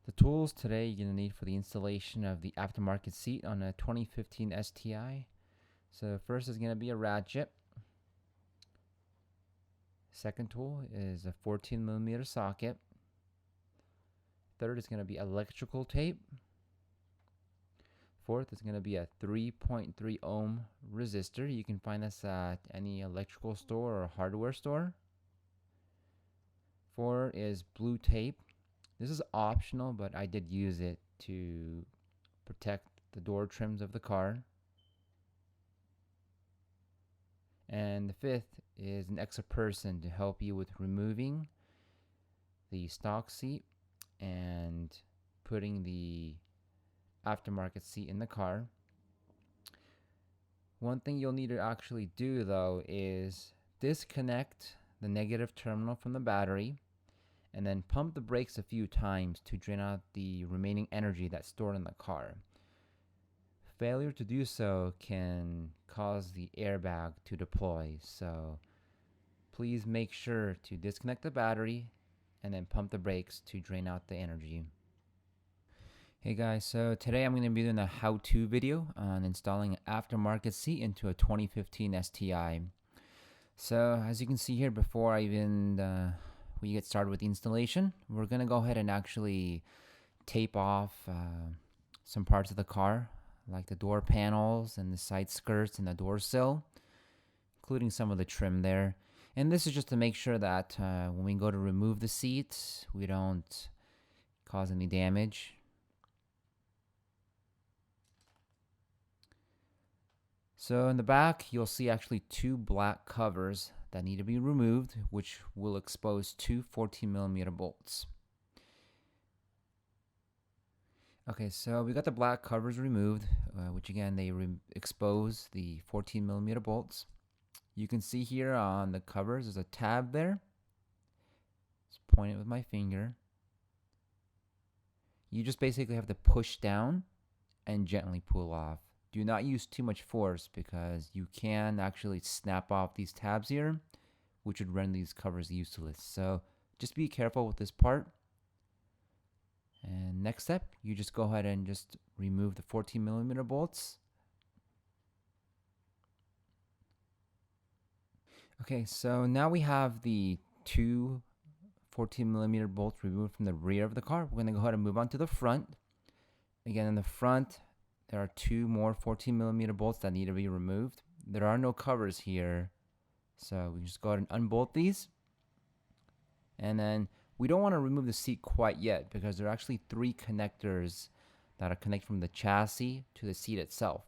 The tools today you're going to need for the installation of the aftermarket seat on a 2015 STi. So first is going to be a ratchet. Second tool is a 14mm socket. Third is going to be electrical tape. Fourth is going to be a 3.3 ohm resistor. You can find this at any electrical store or hardware store. Four is blue tape. This is optional, but I did use it to protect the door trims of the car. And the fifth is an extra person to help you with removing the stock seat and putting the aftermarket seat in the car. One thing you'll need to actually do though is disconnect the negative terminal from the battery and then pump the brakes a few times to drain out the remaining energy that's stored in the car. Failure to do so can cause the airbag to deploy, so please make sure to disconnect the battery and then pump the brakes to drain out the energy. Hey guys, so today I'm going to be doing a how-to video on installing an aftermarket seat into a 2015 STi. So as you can see here, before we get started with the installation, we're going to go ahead and actually tape off some parts of the car, like the door panels and the side skirts and the door sill, including some of the trim there. And this is just to make sure that when we go to remove the seat, we don't cause any damage. So in the back, you'll see actually two black covers that need to be removed, which will expose two 14mm bolts. Okay, so we got the black covers removed, which again, they expose the 14mm bolts. You can see here on the covers, there's a tab there. Just point it with my finger. You just basically have to push down and gently pull off. Do not use too much force because you can actually snap off these tabs here, which would render these covers useless. So just be careful with this part. And next step, you just go ahead and just remove the 14mm bolts. Okay, so now we have the two 14mm bolts removed from the rear of the car. We're going to go ahead and move on to the front. Again, in the front, there are two more 14mm bolts that need to be removed. There are no covers here, so we just go ahead and unbolt these. And then we don't want to remove the seat quite yet because there are actually three connectors that are connected from the chassis to the seat itself.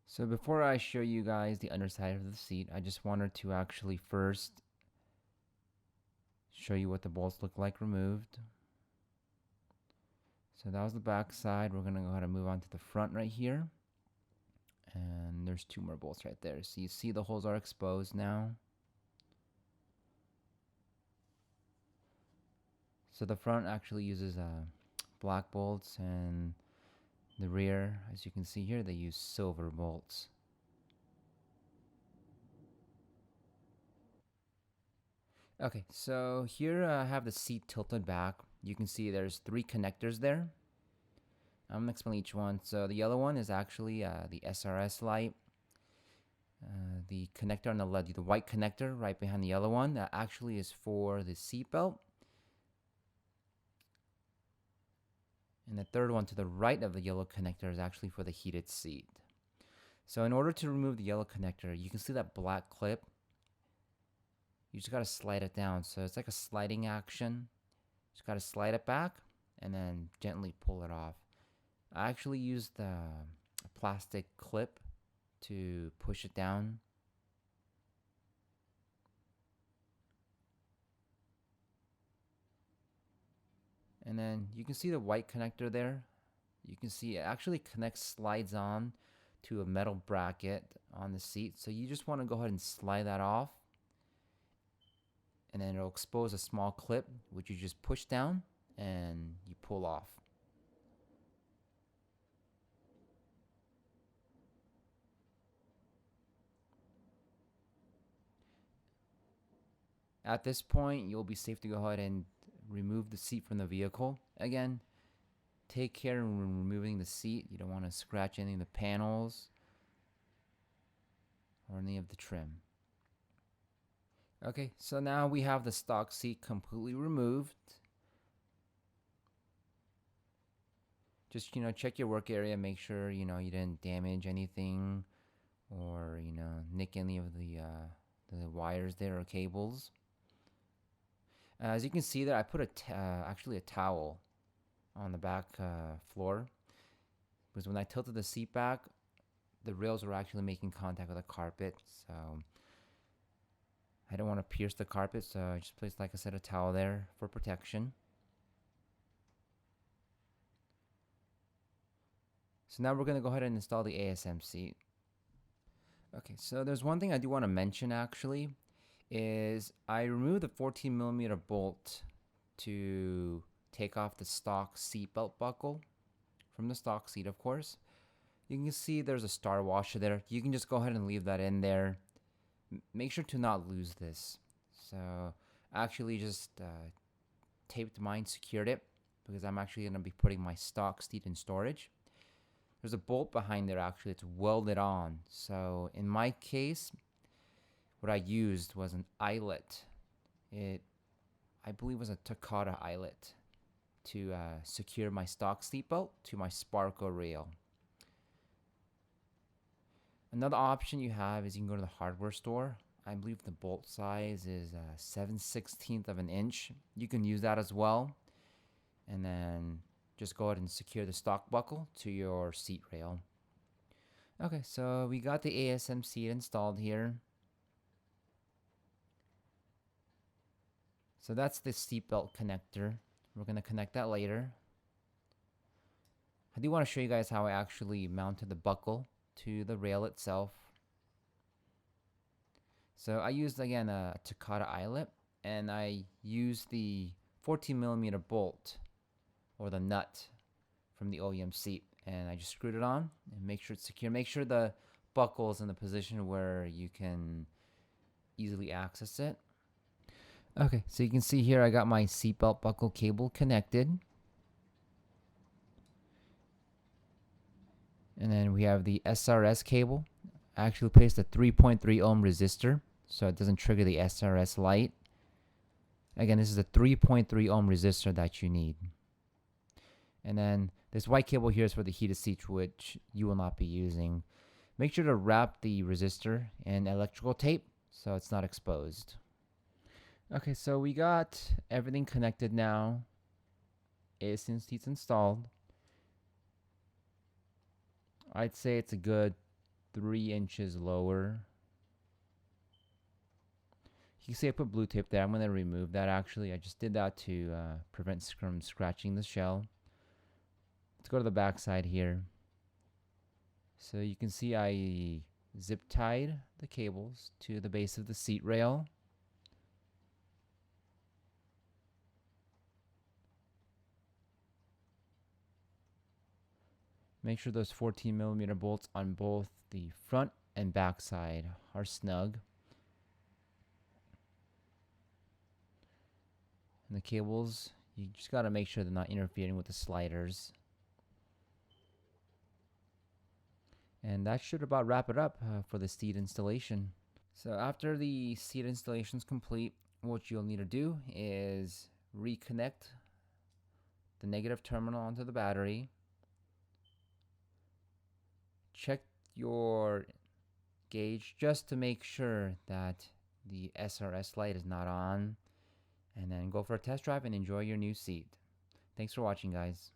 So before I show you guys the underside of the seat, I just wanted to actually first show you what the bolts look like removed. So that was the back side. We're going to go ahead and move on to the front right here. And there's two more bolts right there. So you see the holes are exposed now. So the front actually uses black bolts, and the rear, as you can see here, they use silver bolts. Okay, so here I have the seat tilted back. You can see there's three connectors there. I'm going to explain each one. So the yellow one is actually the SRS light. The connector on the left, the white connector right behind the yellow one, that actually is for the seat belt. And the third one to the right of the yellow connector is actually for the heated seat. So in order to remove the yellow connector, you can see that black clip. You just got to slide it down. So it's like a sliding action. Just got to slide it back and then gently pull it off. I actually used a plastic clip to push it down. And then you can see the white connector there. You can see it actually slides on to a metal bracket on the seat. So you just want to go ahead and slide that off. And then it'll expose a small clip, which you just push down and you pull off. At this point, you'll be safe to go ahead and remove the seat from the vehicle. Again, take care when removing the seat. You don't want to scratch any of the panels or any of the trim. Okay, so now we have the stock seat completely removed. Just, check your work area, make sure, you didn't damage anything or, nick any of the wires there or cables. As you can see there, I put actually a towel on the back floor, because when I tilted the seat back, the rails were actually making contact with the carpet, so I don't want to pierce the carpet, so I just placed, like I said, a towel there for protection. So now we're going to go ahead and install the ASM seat. Okay, so there's one thing I do want to mention actually, is I removed the 14mm bolt to take off the stock seat belt buckle from the stock seat, of course. You can see there's a star washer there. You can just go ahead and leave that in there. Make sure to not lose this. So I actually just taped mine, secured it, because I'm actually going to be putting my stock seat in storage. There's a bolt behind there actually, it's welded on. So in my case, what I used was an eyelet. I believe was a Takata eyelet to secure my stock seat belt to my Sparco rail. Another option you have is you can go to the hardware store. I believe the bolt size is 7/16 of an inch. You can use that as well. And then just go ahead and secure the stock buckle to your seat rail. Okay, so we got the ASM seat installed here. So that's the seatbelt connector. We're going to connect that later. I do want to show you guys how I actually mounted the buckle to the rail itself. So I used, again, a Takata eyelet, and I used the 14mm bolt, or the nut, from the OEM seat, and I just screwed it on and make sure it's secure. Make sure the buckle is in the position where you can easily access it. Okay, so you can see here I got my seatbelt buckle cable connected. And then we have the SRS cable. I actually placed a 3.3 ohm resistor so it doesn't trigger the SRS light. Again, this is a 3.3 ohm resistor that you need. And then this white cable here is for the heated seats, which you will not be using. Make sure to wrap the resistor in electrical tape so it's not exposed. Okay, so we got everything connected now. ASM seats installed. I'd say it's a good 3 inches lower. You can see I put blue tape there. I'm going to remove that actually. I just did that to prevent from scratching the shell. Let's go to the back side here. So you can see I zip tied the cables to the base of the seat rail. Make sure those 14mm bolts on both the front and back side are snug. And the cables, you just got to make sure they're not interfering with the sliders. And that should about wrap it up for the seat installation. So after the seat installation is complete, what you'll need to do is reconnect the negative terminal onto the battery. Check your gauge just to make sure that the SRS light is not on, and then go for a test drive and enjoy your new seat. Thanks for watching, guys.